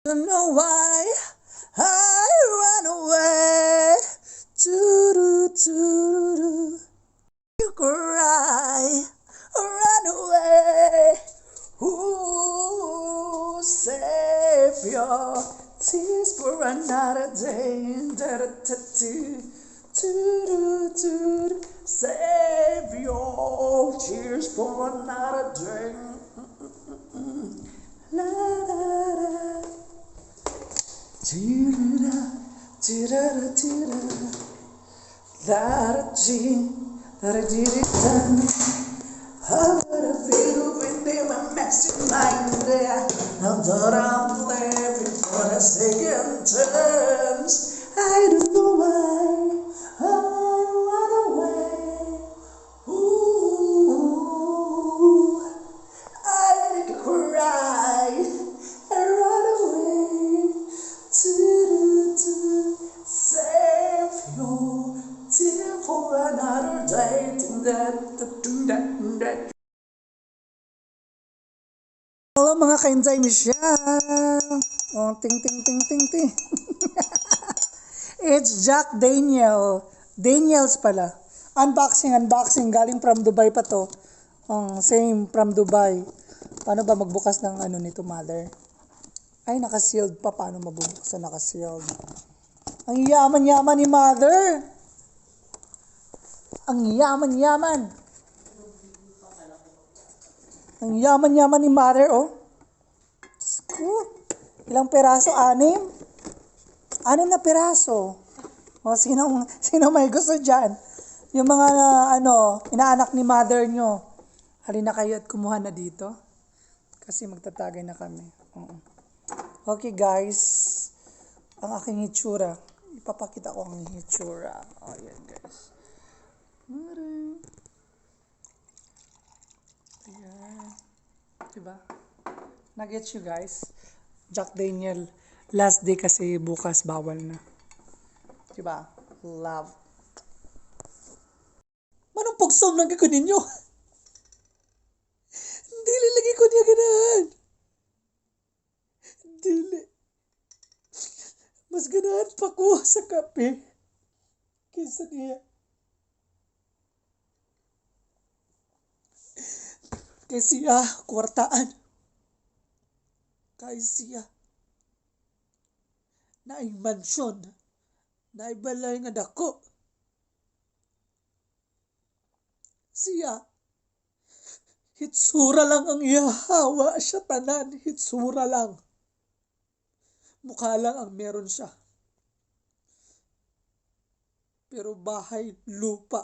Don't know why I run away. Do-do-do-do-do. You cry, run away. Ooh, save your tears for another day. Da-da-da-do. Do-do-do-do. Save your tears for another day. La-da-da. Tira, tira, tira, da-da-dee, da-da-dee-dee-da. How would I feel within my messy mind? Now that I'm living for a second chance, I don't know why I run away. Ooh, I make you cry and run away. Do-do-do. Save your tear for another day. Do-da-da-do-da-da. Hello mga ka-Enjoy Michelle. Oh, ting ting ting ting ting. It's Jack Daniel. Daniels pala. Unboxing galing from Dubai pa to. Same from Dubai. Paano ba magbukas ng ano nito, mother? Ay, naka-sealed pa. Paano mabubuksan naka-sealed? Ang yaman-yaman ni mother. Ang yaman-yaman. Ang yaman-yaman ni mother, oh. Ilang peraso? 6? 6 na peraso. O, sino may gusto dyan? Yung mga, inaanak ni mother nyo. Halina kayo at kumuha na dito. Kasi magtatagay na kami. Oo. Okay, guys. Ang aking hitsura. Ipapakita ko ang hitsura. O, yan, guys. Ayan. Diba? Nag-gets you, guys. Jack Daniel. Last day kasi bukas bawal na. Diba? Love. Manong pagsom lang ko ninyo? Dili lagi ko niya ganahan. Dili. Mas ganahan pa ko sa kape kaysa niya. Kay siya, kwartaan. Kay siya. Naay mansyon. Naay balay nga dako. Siya. Hitsura lang ang ihahawa siya tanan. Hitsura lang. Mukha lang ang meron siya. Pero bahay, lupa,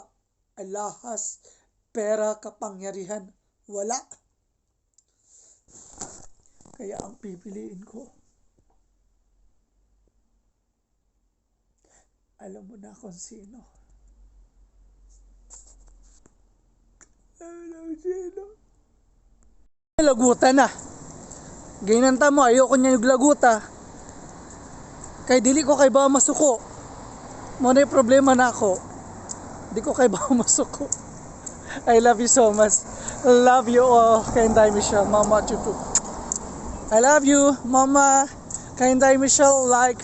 alahas, pera, kapangyarihan, wala. Kaya ang pipiliin ko, alam mo na kung sino. Alam mo sino. Laguta na. Ginanta mo, ayoko niya yung laguta. Kay dili ko kay ba masuko. Muna yung problema na ako. Di ko kay ba masuko. I love you so much. Love you all. Ka-Enjoy Michelle. Mama Chutu. I love you, Mama. Ka-Enjoy Michelle. Like,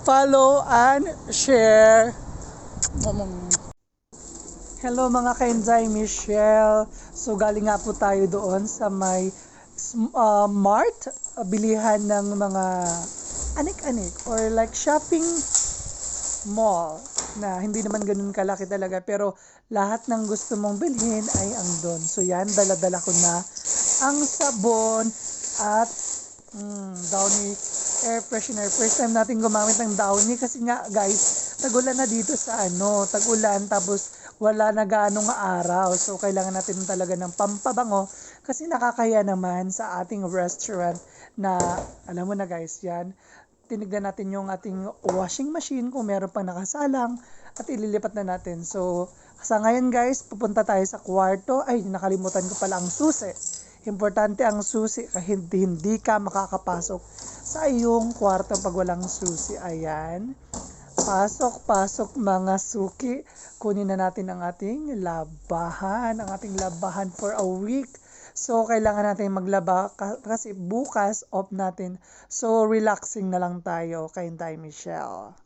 follow, and share. Hello mga ka-Enjoy Michelle. So galing nga po tayo doon sa may mart. Bilihan ng mga anik-anik or like shopping mall na hindi naman ganun kalaki talaga pero lahat ng gusto mong bilhin ay ang doon. So yan, dala-dala ko na ang sabon at Downy air freshener. First time natin gumamit ng Downy kasi nga guys, tag-ulan na dito sa tag-ulan tapos wala na gaano nga araw. So kailangan natin talaga ng pampabango kasi nakakaya naman sa ating restaurant na alam mo na guys, yan. Tinignan natin yung ating washing machine kung meron pang nakasalang at ililipat na natin. So, sa ngayon guys, pupunta tayo sa kwarto. Ay, nakalimutan ko pala ang susi. Importante ang susi kasi hindi ka makakapasok sa iyong kwarto pag walang susi. Ayan. Pasok mga suki. Kunin na natin ang ating labahan. Ang ating labahan for a week. So, kailangan natin maglaba kasi bukas off natin. So, relaxing na lang tayo kay Inday Michelle.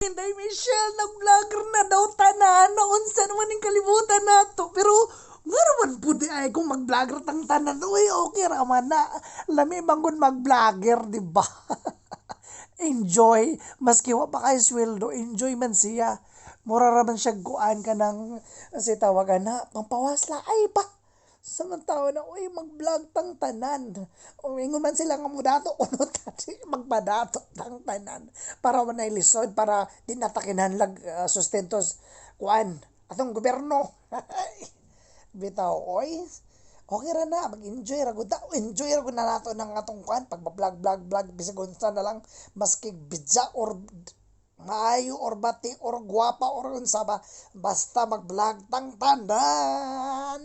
Inday Michelle, nag-vlogger na daw tanan. Naunsa naman yung kalibutan na to. Pero, nga naman po di ay kung mag-vlogger tang tanan. Uy, okay raman na. Lami bangon mag-vlogger, di ba? Enjoy. Maski wa pa kayo sweldo, enjoy man siya. Mura raman siya guan ka ng si tawagan na, pampawas la ay ba? Samantao na, uy, mag-vlog tang tanan. Umingon man sila nga mo dato, kuno tati, magpadato tang tanan. Para man lisod, para di natakinan lag sustentos, kuan, atong gobyerno. Bitaw, oy, okay ra na, mag-enjoy ra gud. Enjoy ra gud na nato ng atong kuan, pagba-vlog, bisag unsa na lang, maski bidya or maayo or bati or gwapa or unsa ba, basta mag-vlog tang tanan.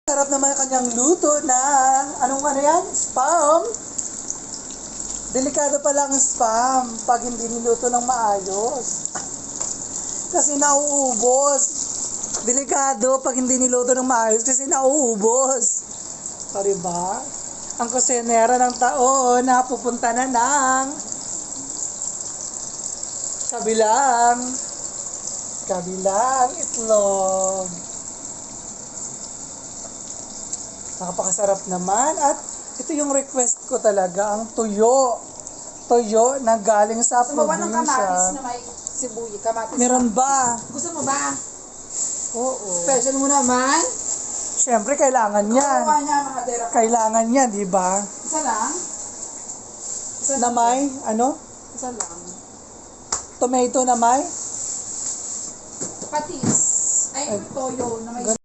Sarap naman yung kanyang luto na, anong ano yan? Spam. Delikado pala ang spam pag hindi niluto ng maayos. Kasi nauubos. Delikado pag hindi niluto ng maayos kasi nauubos. O diba? Ang kusinera ng taon na pupunta na ng kabilang itlog. Napakasarap naman at ito yung request ko talaga, ang tuyo. Tuyo na galing sa Gusto mo ba ng kamatis probinsya. na may sibuyas? Kamatis Meron na- ba? Gusto mo ba? Oo. Special mo naman. Siyempre, kailangan yan. Kuha niya, makadera ka. Kailangan yan, di ba? Isa lang? Isa Na lang. may, ano? Isa lang. Tomato na may? Patis. Ay, toyo na may Ganun